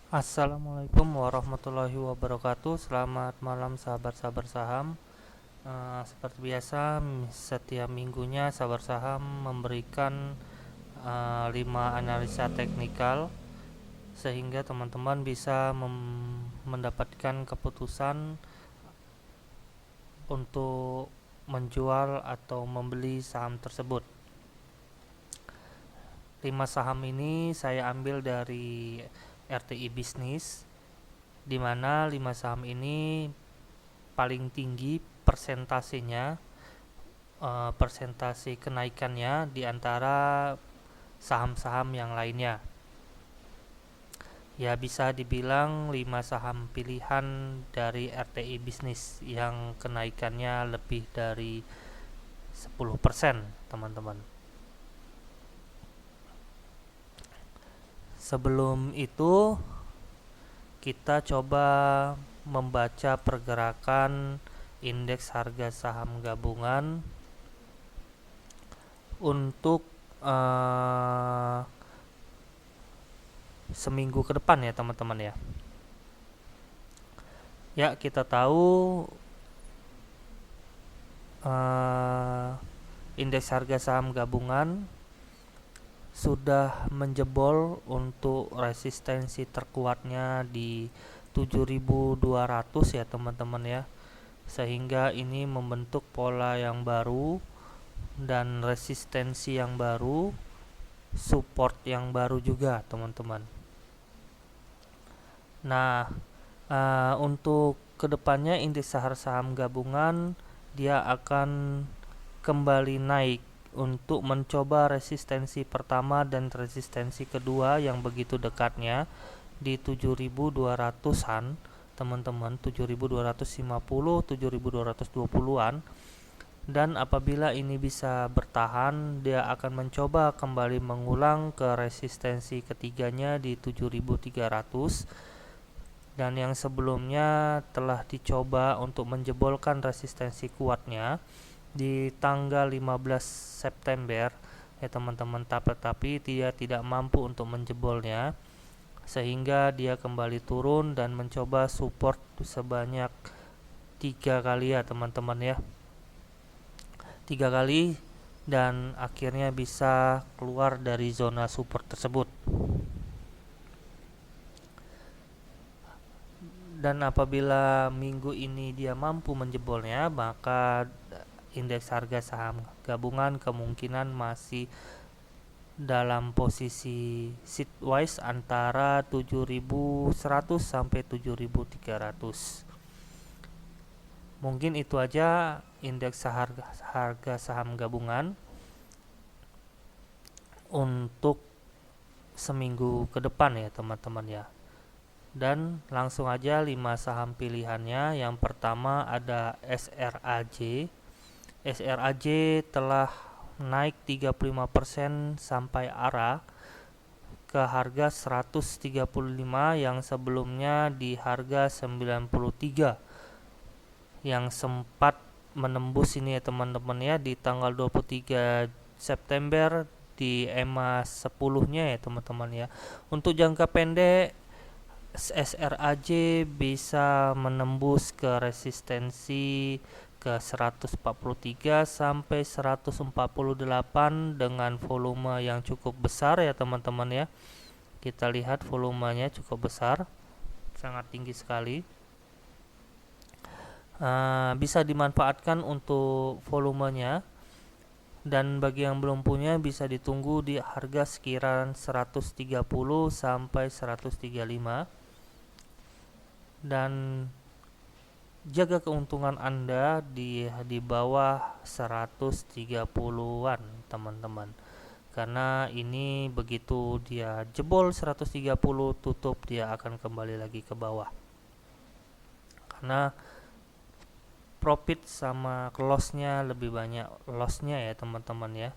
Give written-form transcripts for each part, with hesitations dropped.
Assalamualaikum warahmatullahi wabarakatuh. Selamat malam sahabat-sahabat saham. Seperti biasa, setiap minggunya sahabat saham memberikan 5 analisa teknikal sehingga teman-teman bisa mendapatkan keputusan untuk menjual atau membeli saham tersebut. 5 saham ini saya ambil dari RTI Bisnis, di mana 5 saham ini paling tinggi persentasenya, persentase kenaikannya di antara saham-saham yang lainnya. Ya, bisa dibilang 5 saham pilihan dari RTI Bisnis yang kenaikannya lebih dari 10%, teman-teman. Sebelum itu, kita coba membaca pergerakan indeks harga saham gabungan untuk seminggu ke depan ya teman-teman ya. Ya, kita tahu indeks harga saham gabungan sudah menjebol untuk resistensi terkuatnya di 7.200 ya teman-teman ya. Sehingga ini membentuk pola yang baru dan resistensi yang baru, support yang baru juga teman-teman. Nah, untuk kedepannya indeks saham gabungan dia akan kembali naik untuk mencoba resistensi pertama dan resistensi kedua yang begitu dekatnya di 7.200-an teman-teman, 7.250, 7.220-an. Dan apabila ini bisa bertahan, dia akan mencoba kembali mengulang ke resistensi ketiganya di 7.300, dan yang sebelumnya telah dicoba untuk menjebolkan resistensi kuatnya di tanggal 15 September ya teman-teman, tapi dia tidak mampu untuk menjebolnya sehingga dia kembali turun dan mencoba support sebanyak 3 kali ya teman-teman ya, 3 kali, dan akhirnya bisa keluar dari zona support tersebut. Dan apabila minggu ini dia mampu menjebolnya, maka indeks harga saham gabungan kemungkinan masih dalam posisi sideways antara 7.100 sampai 7.300. Mungkin itu aja indeks harga saham gabungan untuk seminggu ke depan ya teman-teman ya. Dan langsung aja 5 saham pilihannya. Yang pertama ada SRAJ. SRAJ telah naik 35% sampai arah ke harga 135 yang sebelumnya di harga 93, yang sempat menembus ini ya teman-teman ya di tanggal 23 September di EMA 10-nya ya teman-teman ya. Untuk jangka pendek SRAJ bisa menembus ke resistensi ke 143 sampai 148 dengan volume yang cukup besar ya teman-teman ya. Kita lihat volumenya cukup besar, sangat tinggi sekali. Bisa dimanfaatkan untuk volumenya, dan bagi yang belum punya bisa ditunggu di harga sekiraran 130 sampai 135. Dan jaga keuntungan Anda di bawah 130-an teman-teman, karena ini begitu dia jebol 130 tutup dia akan kembali lagi ke bawah, karena profit sama loss-nya lebih banyak loss-nya ya teman-teman ya,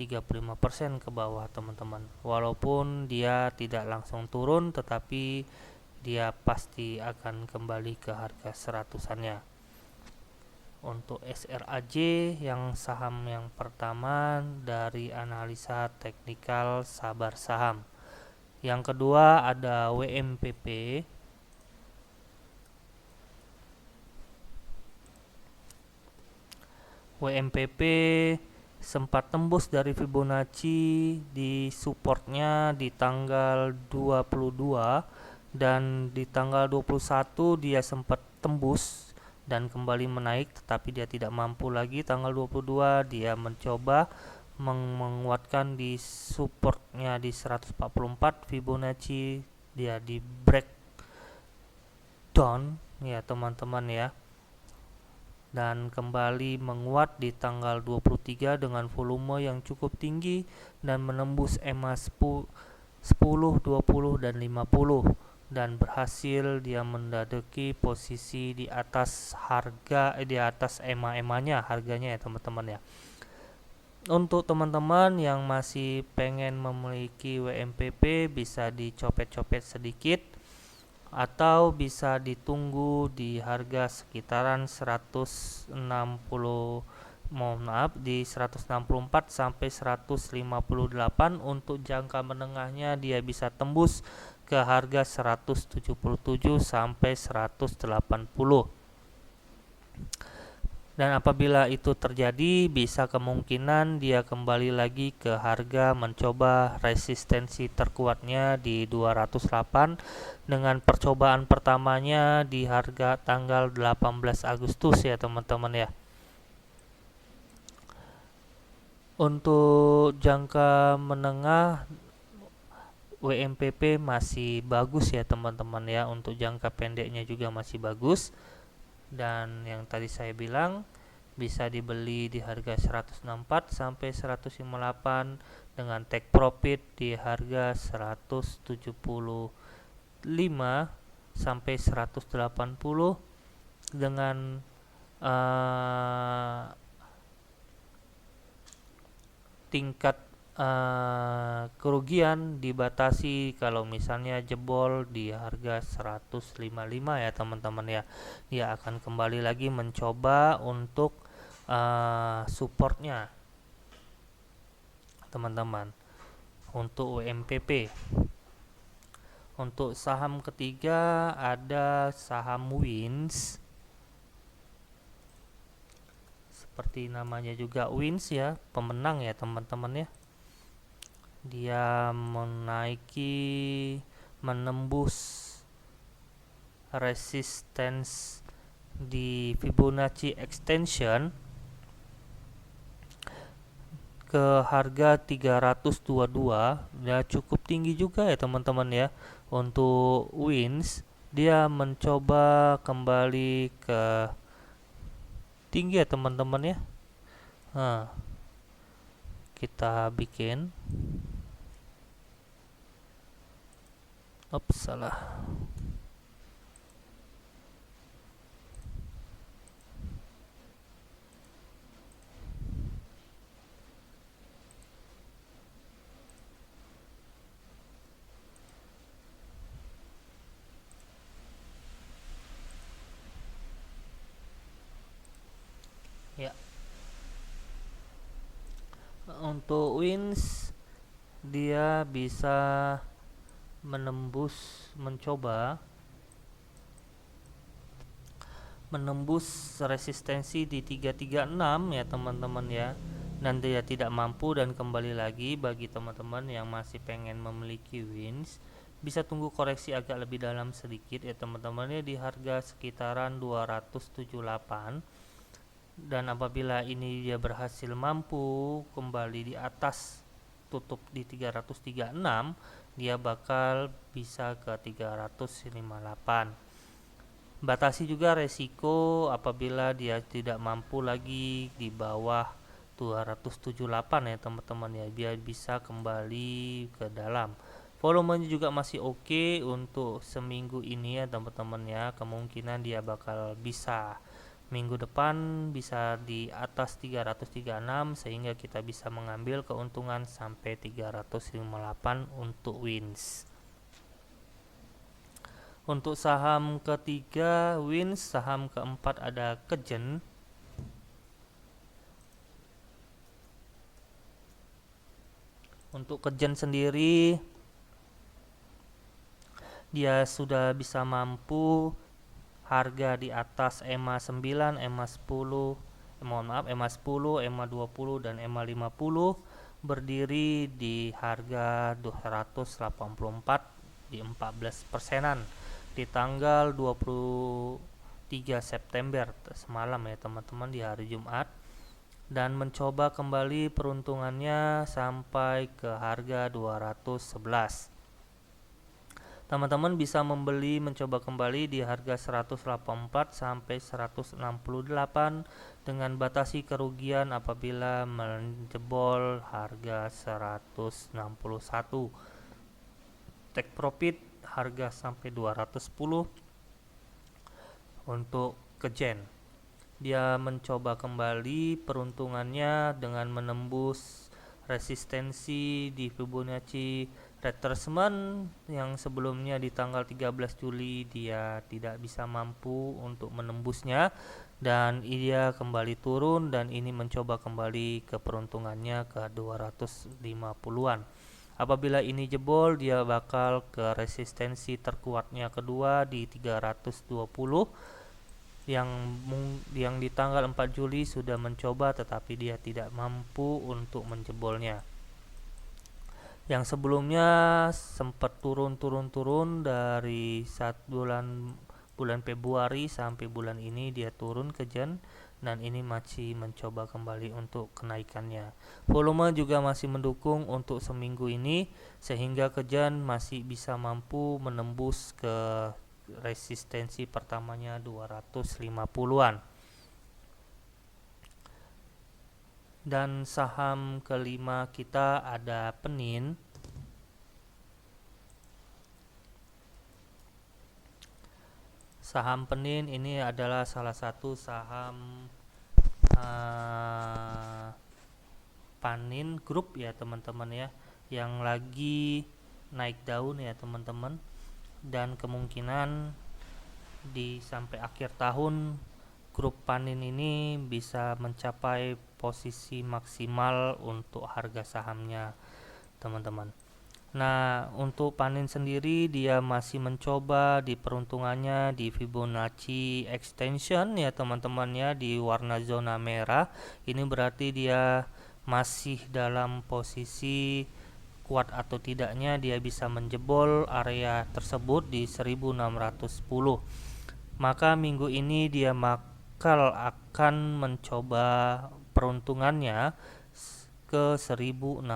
35% ke bawah teman-teman. Walaupun dia tidak langsung turun, tetapi dia pasti akan kembali ke harga seratusannya. Untuk SRAJ yang saham yang pertama dari analisa teknikal Sabar Saham, Yang kedua ada WMPP. WMPP sempat tembus dari Fibonacci di supportnya di tanggal 22, dan di tanggal 21 dia sempat tembus dan kembali menaik, tetapi dia tidak mampu lagi. Tanggal 22 dia mencoba menguatkan di supportnya di 144 Fibonacci, dia di breakdown ya teman-teman ya, dan kembali menguat di tanggal 23 dengan volume yang cukup tinggi dan menembus EMA 10, 20 dan 50, dan berhasil dia mendaki posisi di atas di atas EMA-nya harganya ya teman-teman ya. Untuk teman-teman yang masih pengen memiliki WMPP, bisa dicopet-copet sedikit atau bisa ditunggu di harga sekitaran 160, di 164 sampai 158. Untuk jangka menengahnya dia bisa tembus ke harga 177 sampai 180. Dan apabila itu terjadi, bisa kemungkinan dia kembali lagi ke harga mencoba resistensi terkuatnya di 208 dengan percobaan pertamanya di harga tanggal 18 Agustus ya teman-teman ya. Untuk jangka menengah WMPP masih bagus ya teman-teman ya. Untuk jangka pendeknya juga masih bagus. Dan yang tadi saya bilang bisa dibeli di harga 164 sampai 158 dengan take profit di harga 175 sampai 180 dengan tingkat kerugian dibatasi kalau misalnya jebol di harga 155 ya teman-teman ya. Dia akan kembali lagi mencoba untuk supportnya teman-teman untuk WMPP. Untuk saham ketiga ada saham Wins. Seperti namanya juga Wins ya, pemenang ya teman-teman ya. Dia menembus resistance di Fibonacci extension ke harga 322. Ya cukup tinggi juga ya teman-teman ya. Untuk Wins dia mencoba kembali ke tinggi ya teman-teman ya. Kita bikin salah. Ya. Untuk Wins dia bisa menembus resistensi di 336 ya teman-teman ya, dan dia tidak mampu. Dan kembali lagi bagi teman-teman yang masih pengen memiliki Wins, bisa tunggu koreksi agak lebih dalam sedikit ya teman-teman ya, di harga sekitaran 278. Dan apabila ini dia berhasil mampu kembali di atas tutup di 336, dia bakal bisa ke 358. Batasi juga resiko apabila dia tidak mampu lagi di bawah 278 ya teman-teman ya, biar bisa kembali ke dalam. Volumenya juga masih oke untuk seminggu ini ya teman-teman ya. Kemungkinan dia bakal bisa minggu depan bisa di atas 336, sehingga kita bisa mengambil keuntungan sampai 358 untuk Wins. Untuk saham ketiga Wins, saham keempat ada Kejen. Untuk Kejen sendiri dia sudah bisa mampu harga di atas EMA 9, EMA 10, EMA 10, EMA 20 dan EMA 50 berdiri di harga 284 di 14 persenan di tanggal 23 September semalam ya teman-teman, di hari Jumat, dan mencoba kembali peruntungannya sampai ke harga 211. Teman-teman bisa mencoba kembali di harga 184 sampai 168 dengan batasi kerugian apabila menjebol harga 161. Take profit harga sampai 210 untuk Kejen. Dia mencoba kembali peruntungannya dengan menembus resistensi di Fibonacci retracement yang sebelumnya di tanggal 13 Juli dia tidak bisa mampu untuk menembusnya, dan dia kembali turun, dan ini mencoba kembali ke peruntungannya ke 250-an. Apabila ini jebol, dia bakal ke resistensi terkuatnya kedua di 320 yang di tanggal 4 Juli sudah mencoba tetapi dia tidak mampu untuk menjebolnya. Yang sebelumnya sempat turun dari bulan Februari sampai bulan ini dia turun ke Jen, dan ini masih mencoba kembali untuk kenaikannya. Volume juga masih mendukung untuk seminggu ini sehingga Kejen masih bisa mampu menembus ke resistensi pertamanya 250-an. Dan saham kelima kita ada Penin. Saham Penin ini adalah salah satu saham Panin Group ya teman-teman ya, yang lagi naik daun ya teman-teman, dan kemungkinan sampai akhir tahun grup Panin ini bisa mencapai posisi maksimal untuk harga sahamnya teman-teman. Nah, untuk Panin sendiri dia masih mencoba di peruntungannya di Fibonacci extension ya teman-teman ya, di warna zona merah. Ini berarti dia masih dalam posisi kuat atau tidaknya dia bisa menjebol area tersebut di 1610. Maka minggu ini dia akan mencoba peruntungannya ke 1610.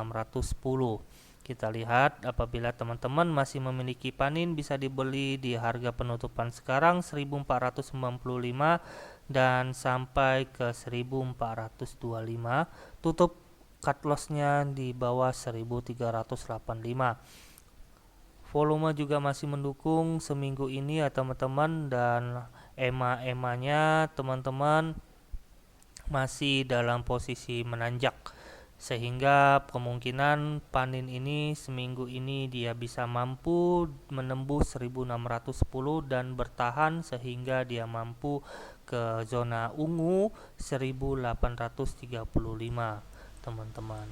Kita lihat apabila teman-teman masih memiliki Panin bisa dibeli di harga penutupan sekarang 1495 dan sampai ke 1425. Tutup cut loss-nya di bawah 1385. Volume juga masih mendukung seminggu ini ya teman-teman, dan EMA-nya teman-teman masih dalam posisi menanjak, sehingga kemungkinan Panin ini seminggu ini dia bisa mampu menembus 1610 dan bertahan sehingga dia mampu ke zona ungu 1835 teman-teman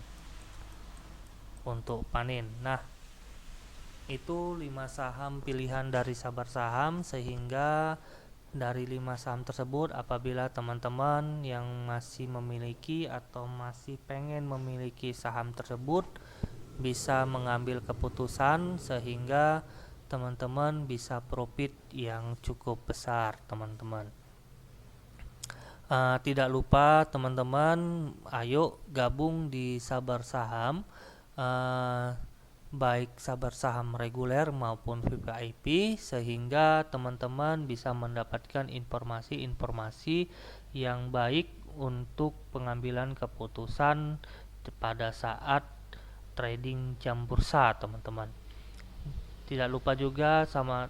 untuk Panin. Nah, itu 5 saham pilihan dari Sabar Saham, sehingga dari 5 saham tersebut apabila teman-teman yang masih memiliki atau masih pengen memiliki saham tersebut bisa mengambil keputusan sehingga teman-teman bisa profit yang cukup besar teman-teman. Tidak lupa teman-teman, ayo gabung di Sabar Saham, baik Sabar Saham reguler maupun VIP, sehingga teman-teman bisa mendapatkan informasi-informasi yang baik untuk pengambilan keputusan pada saat trading jam bursa teman-teman. Tidak lupa juga sama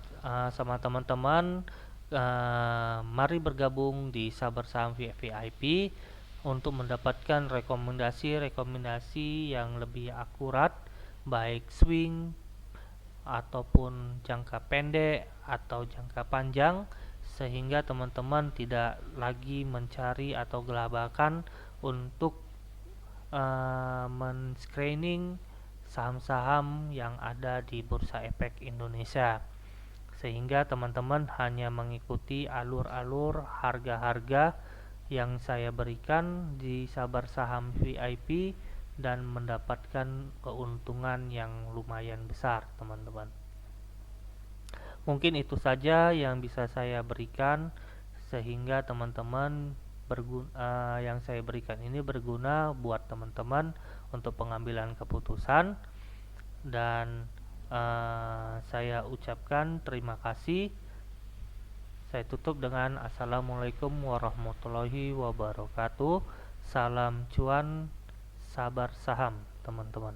teman-teman, mari bergabung di Sabar Saham VIP untuk mendapatkan rekomendasi yang lebih akurat, baik swing ataupun jangka pendek atau jangka panjang, sehingga teman-teman tidak lagi mencari atau gelabakan untuk men-screening saham-saham yang ada di Bursa Efek Indonesia. sehingga teman-teman hanya mengikuti alur-alur harga-harga yang saya berikan di Sabar Saham VIP dan mendapatkan keuntungan yang lumayan besar, teman-teman. Mungkin itu saja yang bisa saya berikan, sehingga teman-teman yang saya berikan ini berguna buat teman-teman untuk pengambilan keputusan. Dan saya ucapkan terima kasih. Saya tutup dengan Assalamualaikum warahmatullahi wabarakatuh. Salam cuan, sabar saham, teman-teman.